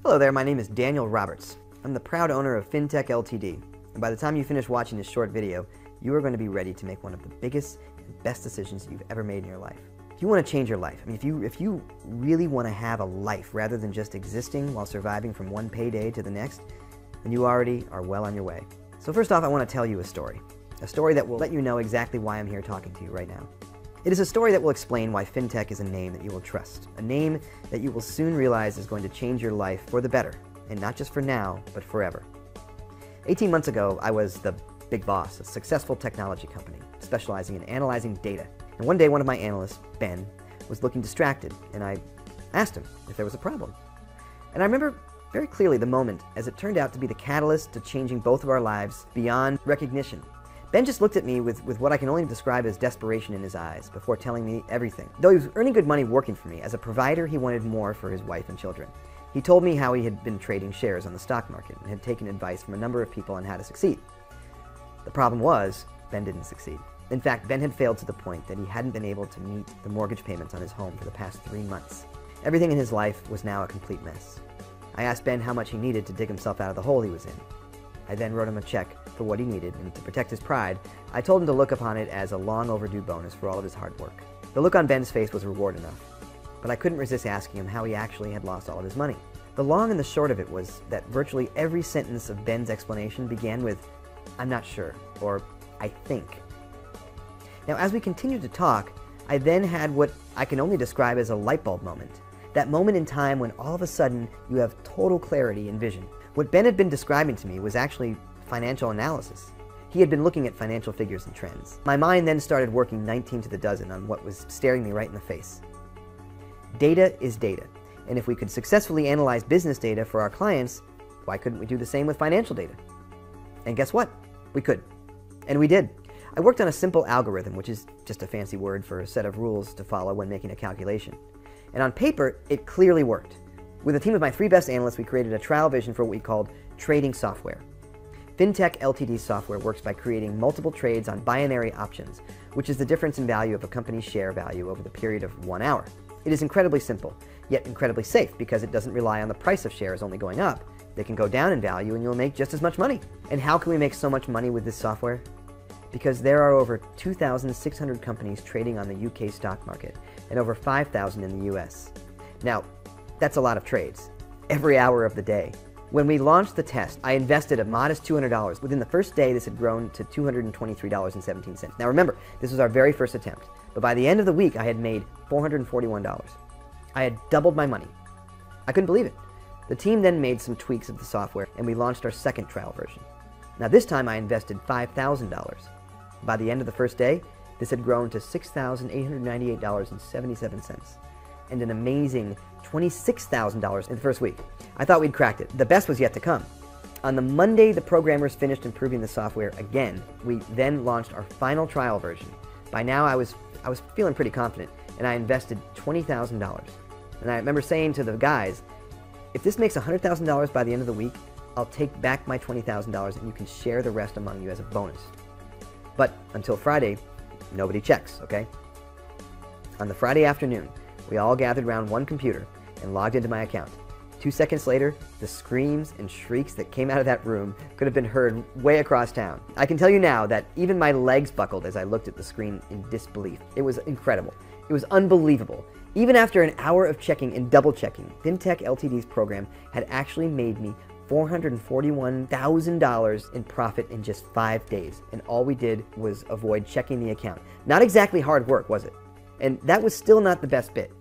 Hello there, my name is Daniel Roberts. I'm the proud owner of FinTech Ltd. And by the time you finish watching this short video, you are going to be ready to make one of the biggest and best decisions you've ever made in your life. If you want to change your life, if you really want to have a life rather than just existing while surviving from one payday to the next, then you already are well on your way. So first off, I want to tell you a story that will let you know exactly why I'm here talking to you right now. It is a story that will explain why FinTech is a name that you will trust, a name that you will soon realize is going to change your life for the better, and not just for now, but forever. 18 months ago, I was the big boss, a successful technology company, specializing in analyzing data. And one day, one of my analysts, Ben, was looking distracted, and I asked him if there was a problem. And I remember very clearly the moment, as it turned out to be the catalyst to changing both of our lives beyond recognition. Ben just looked at me with what I can only describe as desperation in his eyes before telling me everything. Though he was earning good money working for me, as a provider he wanted more for his wife and children. He told me how he had been trading shares on the stock market and had taken advice from a number of people on how to succeed. The problem was, Ben didn't succeed. In fact, Ben had failed to the point that he hadn't been able to meet the mortgage payments on his home for the past 3 months. Everything in his life was now a complete mess. I asked Ben how much he needed to dig himself out of the hole he was in. I then wrote him a check for what he needed, and to protect his pride, I told him to look upon it as a long overdue bonus for all of his hard work. The look on Ben's face was reward enough, but I couldn't resist asking him how he actually had lost all of his money. The long and the short of it was that virtually every sentence of Ben's explanation began with, "I'm not sure," or "I think." Now, as we continued to talk, I then had what I can only describe as a light bulb moment. That moment in time when all of a sudden you have total clarity and vision. What Ben had been describing to me was actually financial analysis. He had been looking at financial figures and trends. My mind then started working 19 to the dozen on what was staring me right in the face. Data is data, and if we could successfully analyze business data for our clients, why couldn't we do the same with financial data? And guess what? We could. And we did. I worked on a simple algorithm, which is just a fancy word for a set of rules to follow when making a calculation. And on paper, it clearly worked. With a team of my 3 best analysts, we created a trial vision for what we called trading software. FinTech Ltd software works by creating multiple trades on binary options, which is the difference in value of a company's share value over the period of 1 hour. It is incredibly simple, yet incredibly safe because it doesn't rely on the price of shares only going up. They can go down in value and you'll make just as much money. And how can we make so much money with this software? Because there are over 2,600 companies trading on the UK stock market and over 5,000 in the US. Now, that's a lot of trades, every hour of the day. When we launched the test, I invested a modest $200. Within the first day, this had grown to $223.17. Now remember, this was our very first attempt, but by the end of the week, I had made $441. I had doubled my money. I couldn't believe it. The team then made some tweaks of the software, and we launched our second trial version. Now this time, I invested $5,000. By the end of the first day, this had grown to $6,898.77. and an amazing $26,000 in the first week. I thought we'd cracked it. The best was yet to come. On the Monday the programmers finished improving the software again, we then launched our final trial version. By now I was feeling pretty confident, and I invested $20,000. And I remember saying to the guys, if this makes $100,000 by the end of the week, I'll take back my $20,000 and you can share the rest among you as a bonus. But until Friday, nobody checks, okay? On the Friday afternoon, we all gathered around one computer and logged into my account. 2 seconds later, the screams and shrieks that came out of that room could have been heard way across town. I can tell you now that even my legs buckled as I looked at the screen in disbelief. It was incredible. It was unbelievable. Even after an hour of checking and double checking, FinTech Ltd's program had actually made me $441,000 in profit in just 5 days. And all we did was avoid checking the account. Not exactly hard work, was it? And that was still not the best bit.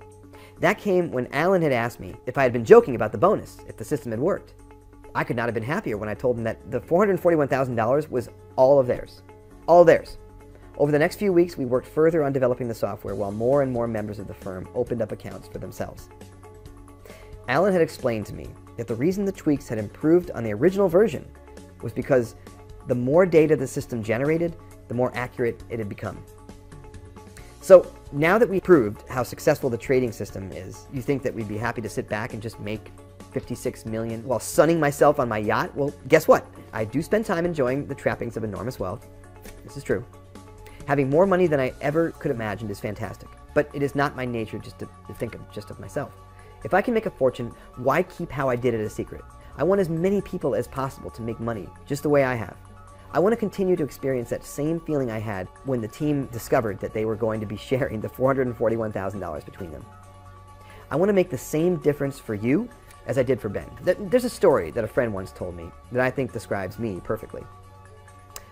That came when Alan had asked me if I had been joking about the bonus, if the system had worked. I could not have been happier when I told him that the $441,000 was all of theirs. All theirs. Over the next few weeks, we worked further on developing the software while more and more members of the firm opened up accounts for themselves. Alan had explained to me that the reason the tweaks had improved on the original version was because the more data the system generated, the more accurate it had become. So now that we proved how successful the trading system is, you think that we'd be happy to sit back and just make $56 million while sunning myself on my yacht? Well, guess what? I do spend time enjoying the trappings of enormous wealth. This is true. Having more money than I ever could imagine is fantastic, but it is not my nature just to think of myself. If I can make a fortune, why keep how I did it a secret? I want as many people as possible to make money just the way I have. I want to continue to experience that same feeling I had when the team discovered that they were going to be sharing the $441,000 between them. I want to make the same difference for you as I did for Ben. There's a story that a friend once told me that I think describes me perfectly.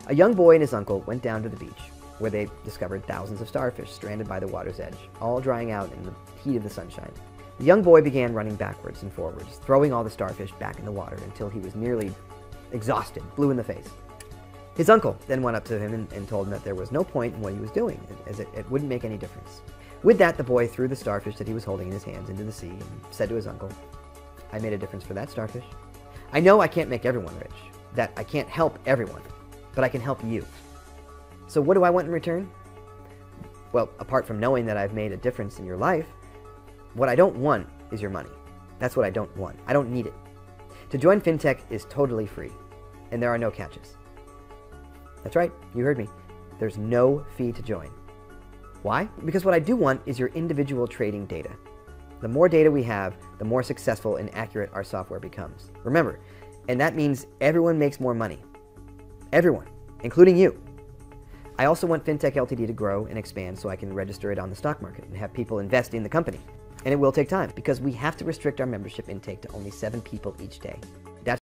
A young boy and his uncle went down to the beach, where they discovered thousands of starfish stranded by the water's edge, all drying out in the heat of the sunshine. The young boy began running backwards and forwards, throwing all the starfish back in the water until he was nearly exhausted, blue in the face. His uncle then went up to him and told him that there was no point in what he was doing, as it wouldn't make any difference. With that, the boy threw the starfish that he was holding in his hands into the sea and said to his uncle, "I made a difference for that starfish. I know I can't make everyone rich, that I can't help everyone, but I can help you. So what do I want in return? Well, apart from knowing that I've made a difference in your life, what I don't want is your money. That's what I don't want. I don't need it. To join FinTech is totally free, and there are no catches." That's right, you heard me. There's no fee to join. Why? Because what I do want is your individual trading data. The more data we have, the more successful and accurate our software becomes. Remember, and that means everyone makes more money. Everyone, including you. I also want FinTech Ltd to grow and expand so I can register it on the stock market and have people invest in the company. And it will take time because we have to restrict our membership intake to only 7 people each day.